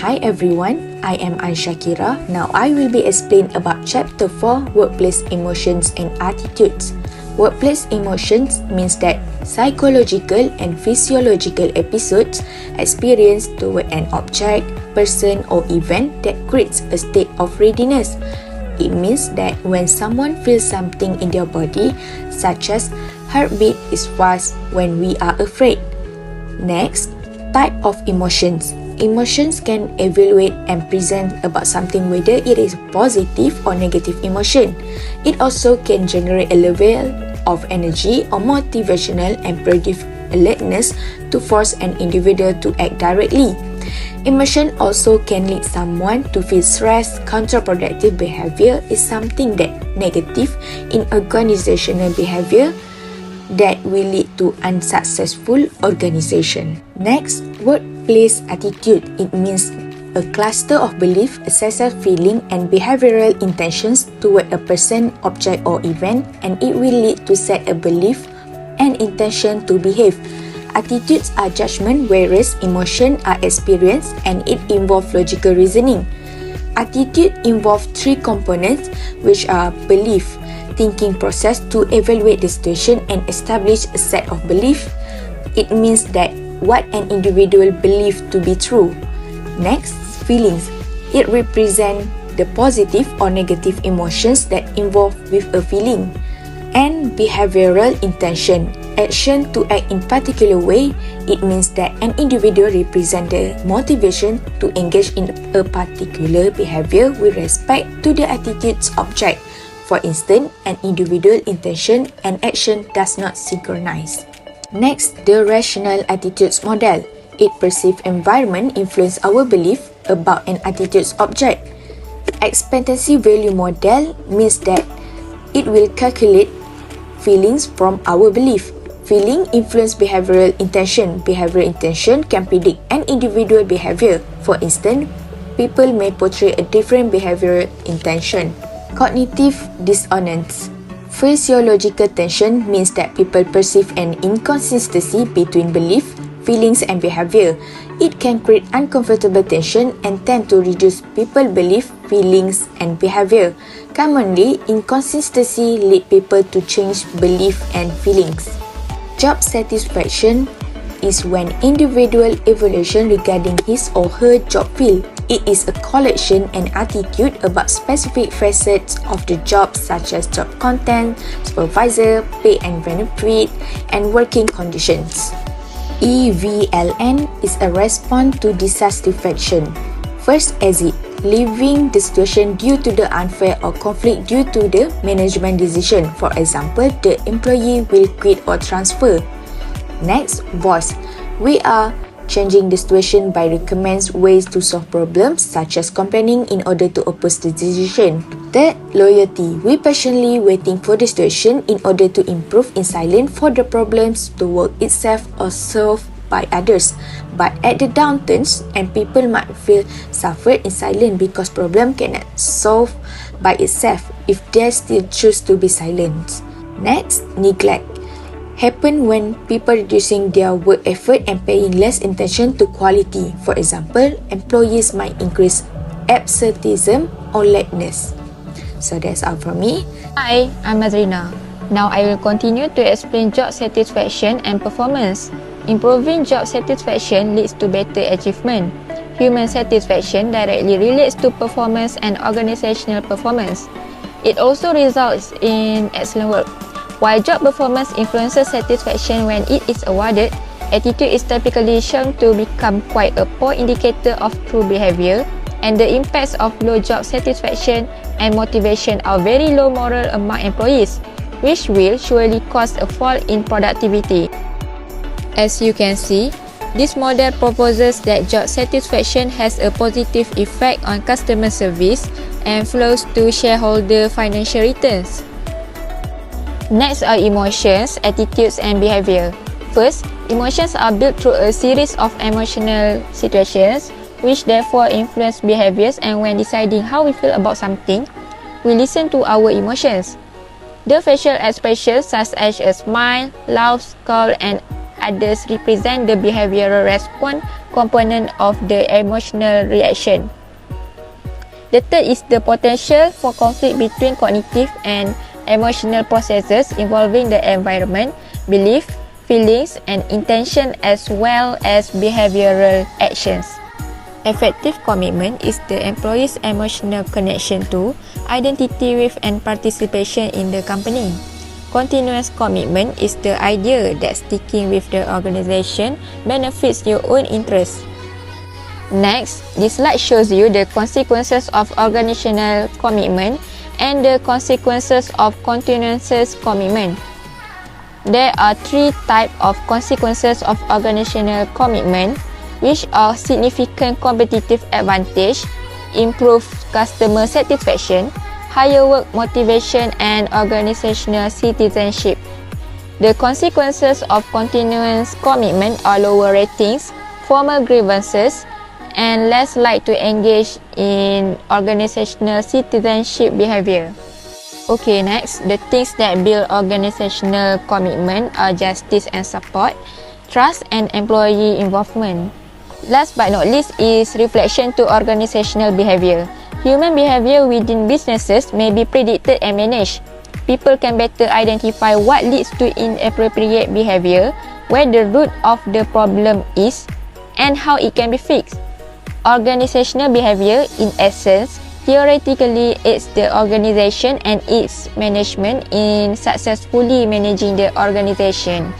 Hi everyone, I am Syakira. Now I will be explaining about Chapter 4, Workplace Emotions and Attitudes. Workplace emotions means that psychological and physiological episodes experienced toward an object, person or event that creates a state of readiness. It means that when someone feels something in their body, such as heartbeat is fast when we are afraid. Next, type of emotions. Emotions can evaluate and present about something whether it is positive or negative emotion. It also can generate a level of energy or motivational and produce alertness to force an individual to act directly. Emotion also can lead someone to feel stress. Counterproductive behavior is something that negative in organizational behavior that will lead to unsuccessful organization. Next, workplace attitude. It means a cluster of belief, excessive feeling and behavioral intentions toward a person, object or event, and it will lead to set a belief and intention to behave. Attitudes are judgment, whereas emotion are experience and it involves logical reasoning. Attitude involves three components, which are belief, thinking process to evaluate the situation and establish a set of belief. It means that what an individual believes to be true. Next, feelings. It represents the positive or negative emotions that involve with a feeling. And behavioral intention, action to act in particular way. It means that an individual represents the motivation to engage in a particular behavior with respect to the attitude's object. For instance, an individual intention and action does not synchronize. Next, the rational attitudes model. It perceived environment influence our belief about an attitude's object. Expectancy value model means that it will calculate feelings from our belief. Feeling influence behavioral intention. Behavioral intention can predict an individual behavior. For instance, people may portray a different behavioral intention. Cognitive dissonance. Physiological tension means that people perceive an inconsistency between belief, feelings and behavior. It can create uncomfortable tension and tend to reduce people's belief, feelings and behavior. Commonly, inconsistency lead people to change belief and feelings. Job satisfaction is when individual evaluation regarding his or her job field. It is a collection and attitude about specific facets of the job such as job content, supervisor, pay and benefit, and working conditions. EVLN is a response to dissatisfaction. First, exit, leaving the situation due to the unfair or conflict due to the management decision. For example, the employee will quit or transfer. Next, boss. We are changing the situation by recommends ways to solve problems such as complaining in order to oppose the decision. Third, loyalty. We patiently waiting for the situation in order to improve in silence for the problems to work itself or solved by others. But at the downturns, and people might feel suffered in silence because problem cannot solve by itself if they still choose to be silent. Next, neglect. Happen when people reducing their work effort and paying less attention to quality. For example, employees might increase absenteeism or lateness. So that's all from me. Hi, I'm Mazriena. Now I will continue to explain job satisfaction and performance. Improving job satisfaction leads to better achievement. Human satisfaction directly relates to performance and organizational performance. It also results in excellent work. While job performance influences satisfaction when it is awarded, attitude is typically shown to become quite a poor indicator of true behavior, and the impacts of low job satisfaction and motivation are very low morale among employees, which will surely cause a fall in productivity. As you can see, this model proposes that job satisfaction has a positive effect on customer service and flows to shareholder financial returns. Next are emotions, attitudes and behavior. First, emotions are built through a series of emotional situations which therefore influence behaviors, and when deciding how we feel about something, we listen to our emotions. The facial expressions such as a smile, laugh, scowl and others represent the behavioral response component of the emotional reaction. The third is the potential for conflict between cognitive and emotional processes involving the environment, belief, feelings, and intention as well as behavioral actions. Effective commitment is the employee's emotional connection to, identity with, and participation in the company. Continuous commitment is the idea that sticking with the organization benefits your own interests. Next, this slide shows you the consequences of organizational commitment and the consequences of continuous commitment. There are three types of consequences of organizational commitment, which are significant competitive advantage, improved customer satisfaction, higher work motivation, and organizational citizenship. The consequences of continuous commitment are lower ratings, formal grievances, and less likely to engage in organizational citizenship behavior. Okay, next, the things that build organizational commitment are justice and support, trust, and employee involvement. Last but not least is reflection to organizational behavior. Human behavior within businesses may be predicted and managed. People can better identify what leads to inappropriate behavior, where the root of the problem is, and how it can be fixed. Organizational behavior, in essence, theoretically aids the organization and its management in successfully managing the organization.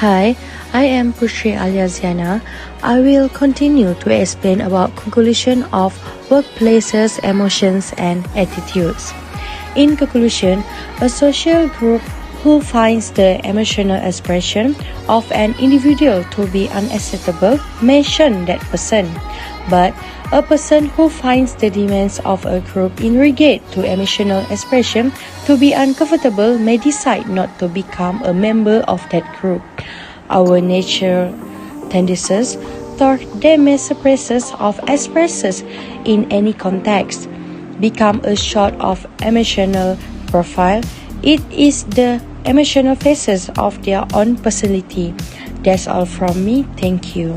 Hi, I am Puteri Alia Ziana. I will continue to explain about conclusion of workplaces, emotions, and attitudes. In conclusion, a social group who finds the emotional expression of an individual to be unacceptable may shun that person. But a person who finds the demands of a group in regard to emotional expression to be uncomfortable may decide not to become a member of that group. Our natural tendencies toward them expresses of expresses in any context become a sort of emotional profile. It is the emotional faces of their own personality. That's all from me. Thank you.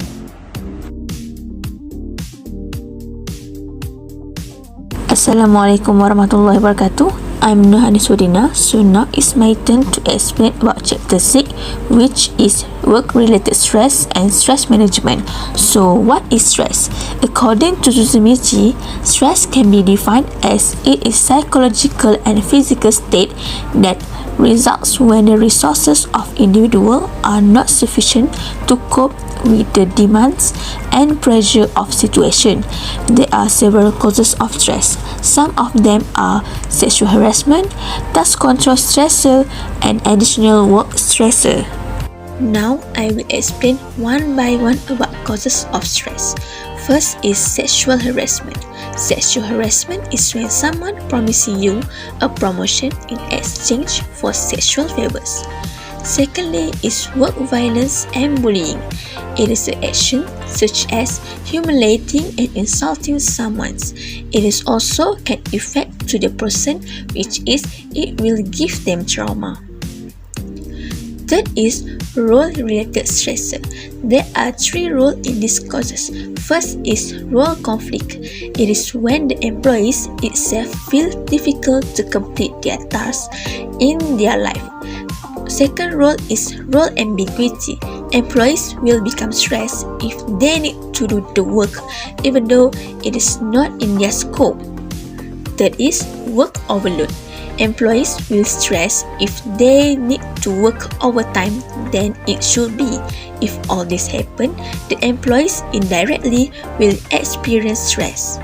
Assalamualaikum warahmatullahi wabarakatuh. I'm Nurhanis Wardina. So now it's my turn to explain about chapter 6, which is work-related stress and stress management. So what is stress? According to Zamhury, stress can be defined as it is psychological and physical state that results when the resources of individual are not sufficient to cope with the demands and pressure of situation. There are several causes of stress. Some of them are sexual harassment, task control stressor, and additional work stressor. Now I will explain one by one about causes of stress. First is sexual harassment. Sexual harassment is when someone promises you a promotion in exchange for sexual favors. Secondly is work violence and bullying. It is an action such as humiliating and insulting someone. It is also can affect to the person, which is it will give them trauma. Third is role-related stressor. There are three roles in these causes. First is role conflict. It is when the employees itself feel difficult to complete their tasks in their life. Second role is role ambiguity. Employees will become stressed if they need to do the work even though it is not in their scope. Third is work overload. Employees will stress if they need to work overtime than it should be. If all this happen, the employees indirectly will experience stress.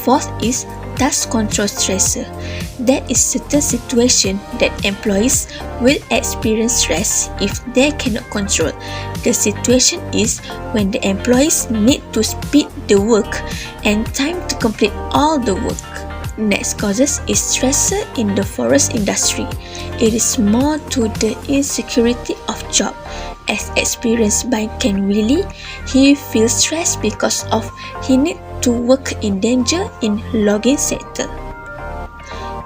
Fourth is task control stressor. That is certain situation that employees will experience stress if they cannot control. The situation is when the employees need to speed the work and time to complete all the work. Next causes is stressor in the forest industry. It is more to the insecurity of job. As experienced by Ken Willie, he feels stressed because of he need to work in danger in logging sector.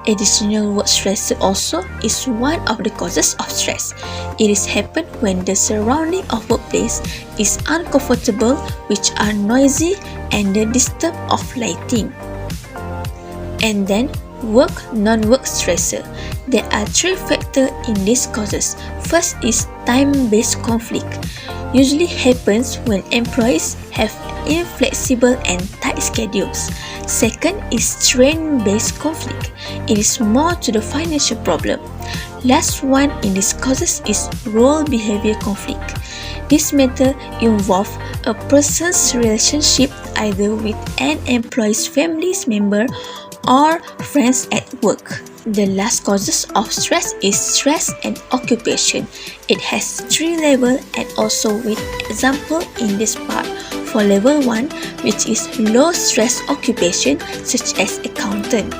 Additional work stress also is one of the causes of stress. It is happen when the surrounding of workplace is uncomfortable, which are noisy and the disturb of lighting. And then non-work stressor. There are three factors in these causes. First is time-based conflict. Usually happens when employees have inflexible and tight schedules. Second is strain-based conflict. It is more to the financial problem. Last one in these causes is role behavior conflict. This matter involve a person's relationship either with an employee's family member or friends at work. The last causes of stress is stress and occupation. It has 3 levels and also with example in this part. For level 1, which is low stress occupation such as accountant.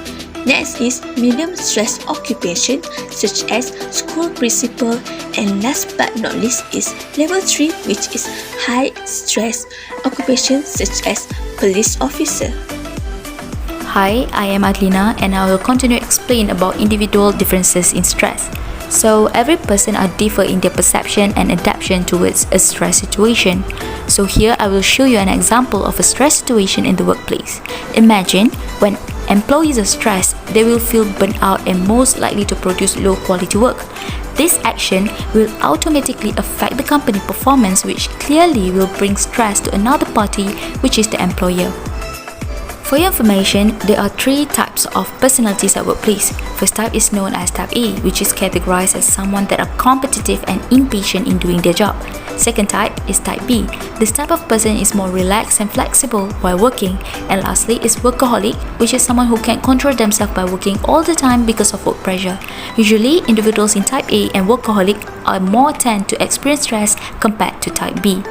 Next is medium stress occupation such as school principal, and last but not least is level 3, which is high stress occupation such as police officer. Hi, I am Adliena and I will continue to explain about individual differences in stress. So, every person are different in their perception and adaptation towards a stress situation. So here I will show you an example of a stress situation in the workplace. Imagine when employees are stressed, they will feel burnt out and most likely to produce low quality work. This action will automatically affect the company performance, which clearly will bring stress to another party, which is the employer. For your information, there are 3 types of personalities at workplace. First type is known as type A, which is categorized as someone that are competitive and impatient in doing their job. Second type is type B. This type of person is more relaxed and flexible while working. And lastly is workaholic, which is someone who can't control themselves by working all the time because of work pressure. Usually, individuals in type A and workaholic are more tend to experience stress compared to type B.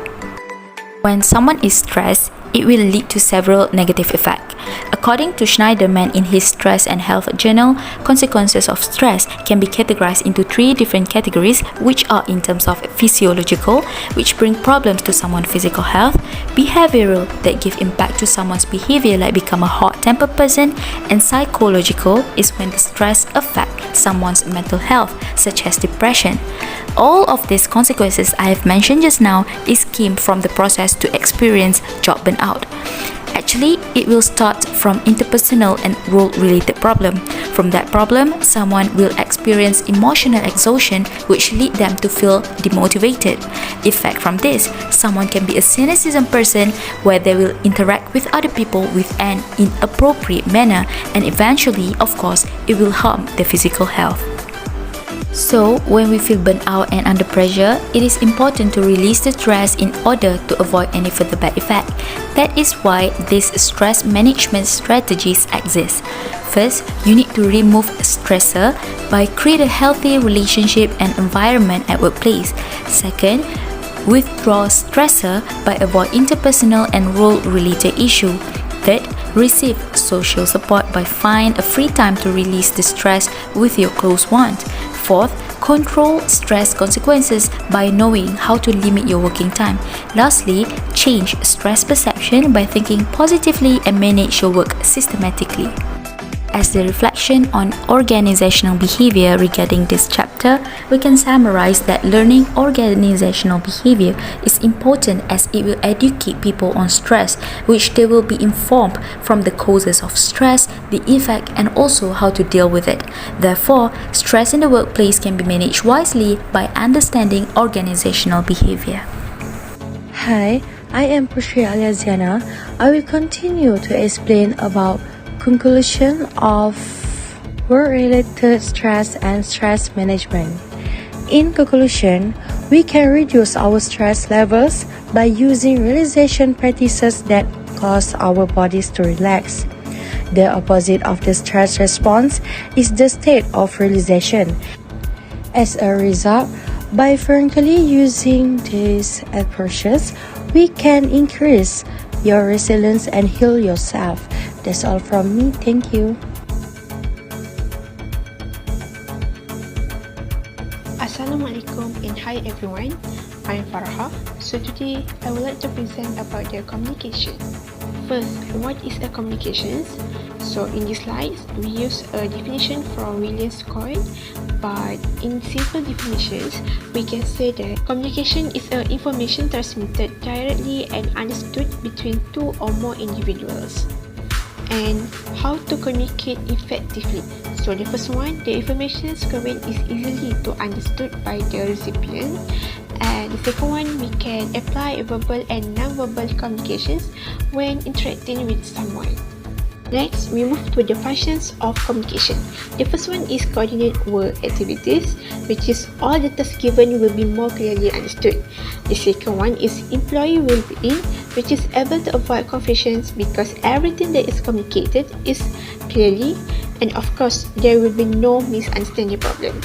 When someone is stressed, it will lead to several negative effects. According to Schneiderman in his Stress and Health Journal, consequences of stress can be categorized into 3 different categories, which are in terms of physiological, which bring problems to someone's physical health, behavioral, that give impact to someone's behavior like become a hot-tempered person, and psychological is when the stress affects someone's mental health, such as depression. All of these consequences I have mentioned just now is came from the process to experience job burnout. Actually, it will start from interpersonal and role-related problem. From that problem, someone will experience emotional exhaustion, which lead them to feel demotivated. Effect from this, someone can be a cynicism person where they will interact with other people with an inappropriate manner, and eventually, of course, it will harm their physical health. So, when we feel burnt out and under pressure, it is important to release the stress in order to avoid any further bad effect. That is why these stress management strategies exist. First, you need to remove stressor by create a healthy relationship and environment at workplace. Second, withdraw stressor by avoid interpersonal and role-related issue. Third, receive social support by find a free time to release the stress with your close ones. Fourth, control stress consequences by knowing how to limit your working time. Lastly, change stress perception by thinking positively and manage your work systematically. As the reflection on organizational behavior regarding this chapter, we can summarize that learning organizational behavior is important as it will educate people on stress, which they will be informed from the causes of stress, the effect, and also how to deal with it. Therefore, stress in the workplace can be managed wisely by understanding organizational behavior. Hi, I am Alia Ziana. I will continue to explain about conclusion of work-related stress and stress management. In conclusion, we can reduce our stress levels by using relaxation practices that cause our bodies to relax. The opposite of the stress response is the state of relaxation. As a result, by frequently using these approaches, we can increase your resilience and heal yourself. That's all from me. Thank you. Assalamualaikum and hi everyone. I'm Farhah. So today I would like to present about the communication. first, what is a communications? So in this slide, we use a definition from Williams Coin, but in simple definitions, we can say that communication is information transmitted directly and understood between two or more individuals. And how to communicate effectively. So the first one, the information conveyed is easily to understood by the recipient. And the second one, we can apply verbal and non-verbal communications when interacting with someone. Next, we move to the functions of communication. The first one is coordinate work activities, which is all the tasks given will be more clearly understood. The second one is employee well-being, which is able to avoid confusions because everything that is communicated is clearly, and of course, there will be no misunderstanding problem.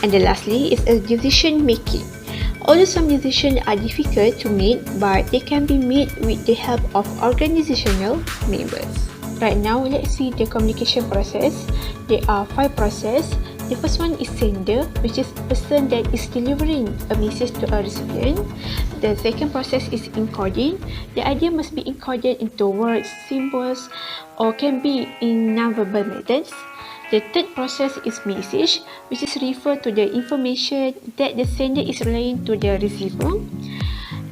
And the lastly is a decision making. Although some decisions are difficult to make, but they can be made with the help of organizational members. Right now, let's see the communication process. There are 5 processes. The first one is sender, which is the person that is delivering a message to a recipient. The second process is encoding. The idea must be encoded into words, symbols, or can be in non-verbal methods. The third process is message, which is refer to the information that the sender is relaying to the receiver.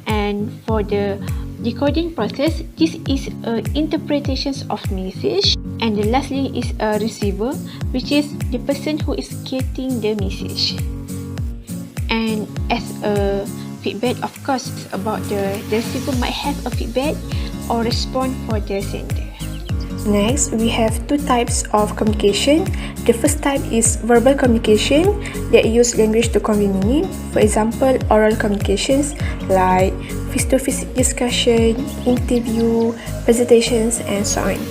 And for the decoding process, this is interpretations of message. And the lastly is a receiver, which is the person who is getting the message. And as a feedback, of course, it's about the receiver might have a feedback or respond for the sender. Next, we have 2 types of communication. The first type is verbal communication that use language to convey meaning. For example, oral communications like face-to-face discussion, interview, presentations, and so on.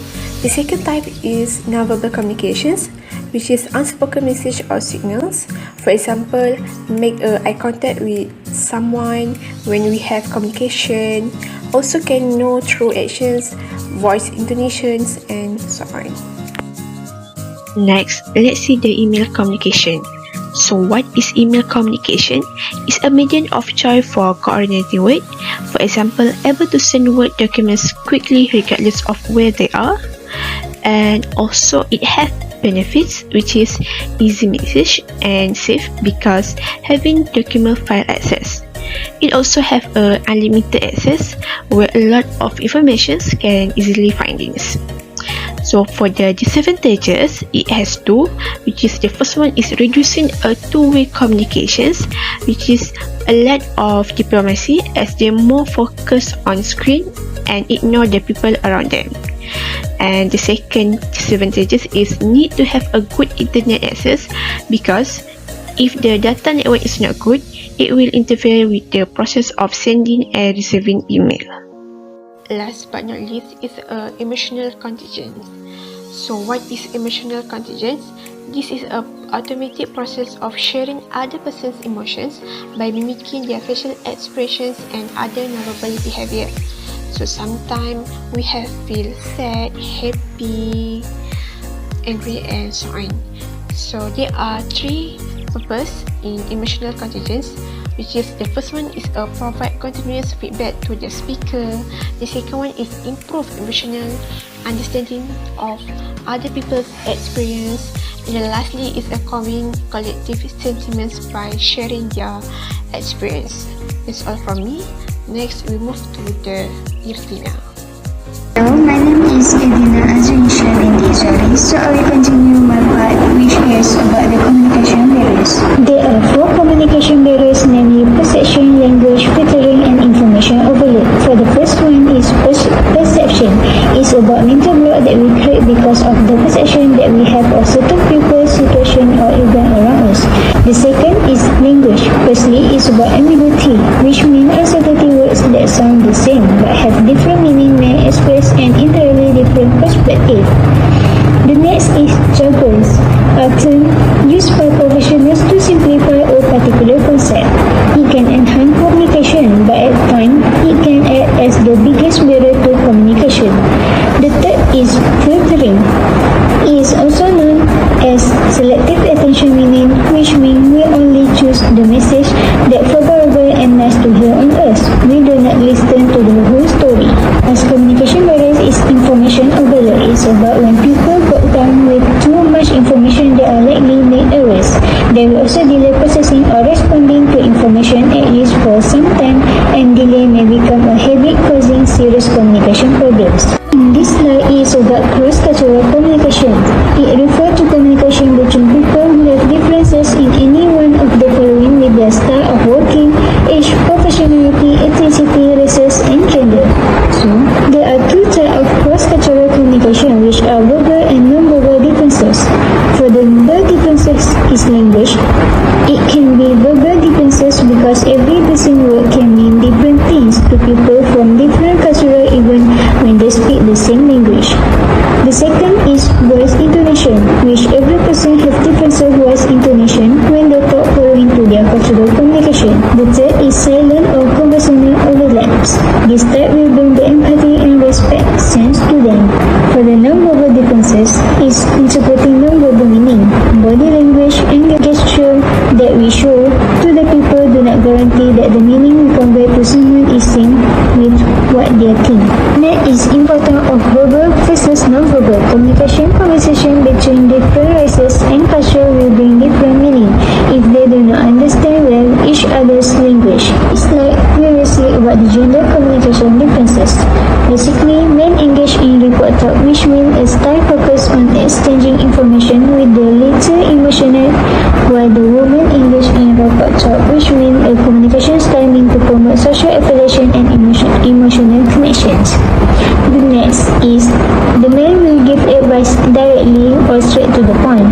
The second type is non-verbal communications, which is unspoken message or signals. For example, make eye contact with someone when we have communication. Also can know through actions, voice intonations, and so on. Next, let's see the email communication. So what is email communication? It's a medium of choice for coordinating work. For example, able to send Word documents quickly regardless of where they are. And also it has benefits, which is easy message and safe because having document file access. It also have a unlimited access where a lot of information can easily find this. So for the disadvantages, it has 2, which is the first one is reducing a two-way communications, which is a lack of diplomacy as they more focus on screen and ignore the people around them. And the second disadvantages is need to have a good internet access because if the data network is not good, it will interfere with the process of sending and receiving email. Last but not least is emotional contingence. So what is emotional contingence? This is an automatic process of sharing other person's emotions by mimicking their facial expressions and other nonverbal behavior. So sometimes we have feel sad, happy, angry, and so on. So there are 3 purpose in emotional contingence, which is the first one is provide continuous feedback to the speaker. The second one is improve emotional understanding of other people's experience. And then lastly is a conveying collective sentiments by sharing their experience. That's all from me. Next, we move to the Irdina. Hello, my name is Irdina Azreensya Binti Izuari, so I will continue my part which is about the communication barriers. There are 4 communication barriers, namely perception, language, filtering, and information overload. For the first one is perception. It's about mental block that we create because of the perception that we have of certain people, situation, or event around us. The second is language. Firstly, it's about ambiguity, which means uncertainty words that sound the same but have different meaning may express an entirely different perspective. The next is jargons, a term used by professionals to simplify a particular concept. It can enhance communication, but at times it can act as the biggest barrier to communication. The third is filtering. It is also known as selective attention meaning, which means we only choose the message that favorable and nice to hear on us. We do not listen to the whole story. As communication barriers is serious communication problems. This slide is about cross-cultural communication. It refers to communication between people who have differences in any one of the following with their style of working, age, professionality, ethnicity, races, and gender. So, there are two types of cross-cultural communication, which are verbal and non-verbal differences. For the verbal differences is language. It can be verbal differences because every the same word can mean different things to people from different cultures even when they speak the same language. The second is voice intonation, which every person has different voice intonation when they talk following to their cultural communication. The third is silent or conversational overlaps. This type will bring the empathy and respect sense to them. For the non-verbal differences is interpreting non-verbal meaning. Body language and the gesture that we show to the people do not guarantee that the meaning we convey to someone is same with what they think. Next is importance of verbal versus non-verbal communication. Conversation between different races and culture will bring different meaning if they do not understand well each other's language. It's like we will see about the gender communication differences. Basically, men engage in report talk, which means a style focused on exchanging information with the little emotional, while the woman engage in report talk, which means a communication style meant to promote social affiliation and emotional connections. The next is the man will give advice directly or straight to the point,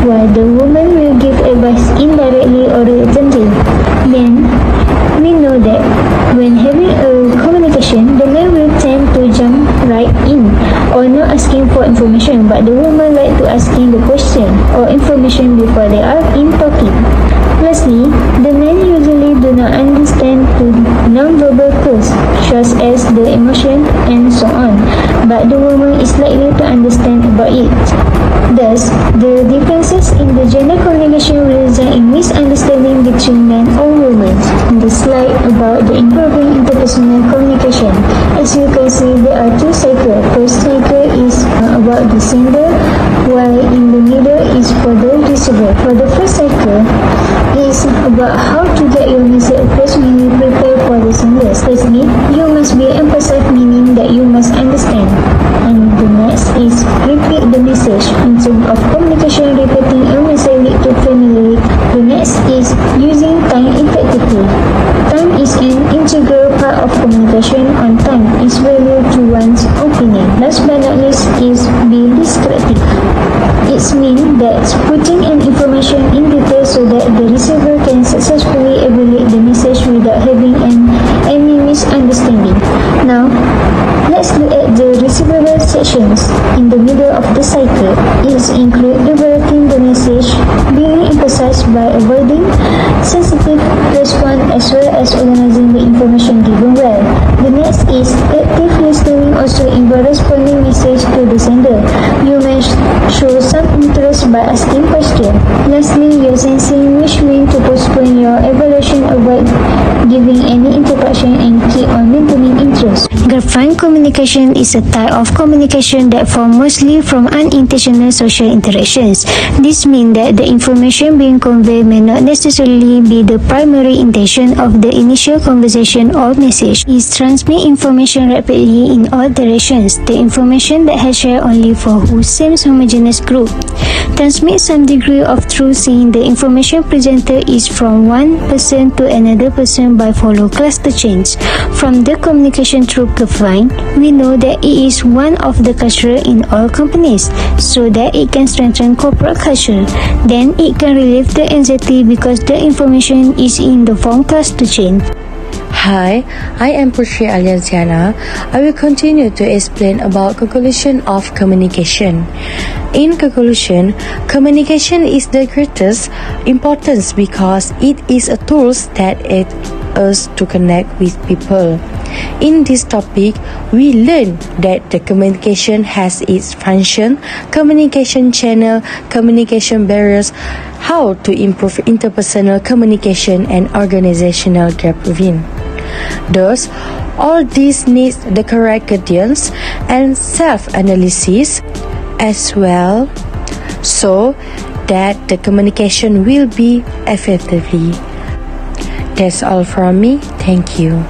while the woman will give advice indirectly or reluctantly. Then, we know that when having a communication, the man will tend to jump right in or not asking for information, but the woman like to asking the question or information before they are in talking. Lastly, the men usually do not understand the non-verbal cues, such as the emotion and so on, but the woman is likely to understand about it. Thus, the differences in the gender communication will result in misunderstanding between men or women. In the slide about the improving interpersonal communication, as you can see, there are two cycles. First cycle is about the sender, while in the middle is for the receiver. For the first cycle, is about how to get your message across when you prepare for the sender. Firstly, you must be emphasized, meaning that you must understand. And the next is repeat the message. In terms of communication, repeating a message leads to familiarity. The next is using time effectively. Time is an integral part of communication. On time is valued to one's opinion. Last but not least is be descriptive. It means that putting an information in detail so that the receiver can successfully evaluate the message without having any misunderstanding. Now, let's look at the receivable sections. In the middle of the cycle, it includes evaluating the message, being emphasized by avoiding sensitive response as well as organizing the information given well. The next is active listening, also involves responding message to the sender. You may show some interest by asking questions. Lastly, your sensing, which means to postpone your evaluation, avoid giving any interruption and keep on maintaining interest. Grapevine communication is a type of communication that forms mostly from unintentional social interactions. This means that the information being conveyed may not necessarily be the primary intention of the initial conversation or message. It transmits information rapidly in all directions. The information that has shared only for whose same homogeneous group transmits some degree of truth, saying the information presented is from one person to another person by follow cluster chains. From the communication through grapevine, we know that it is one of the culture in all companies, so that it can strengthen corporate culture. Then it can relieve the anxiety because the information is in the form cluster chain. Hi, I am Puteri Alia Ziana. I will continue to explain about conclusion of communication. In conclusion, communication is the greatest importance because it is a tool that aids us to connect with people. In this topic, we learn that the communication has its function, communication channel, communication barriers, how to improve interpersonal communication and organizational grapevine. Thus, all this needs the correct guidance and self-analysis as well, so that the communication will be effectively. That's all from me. Thank you.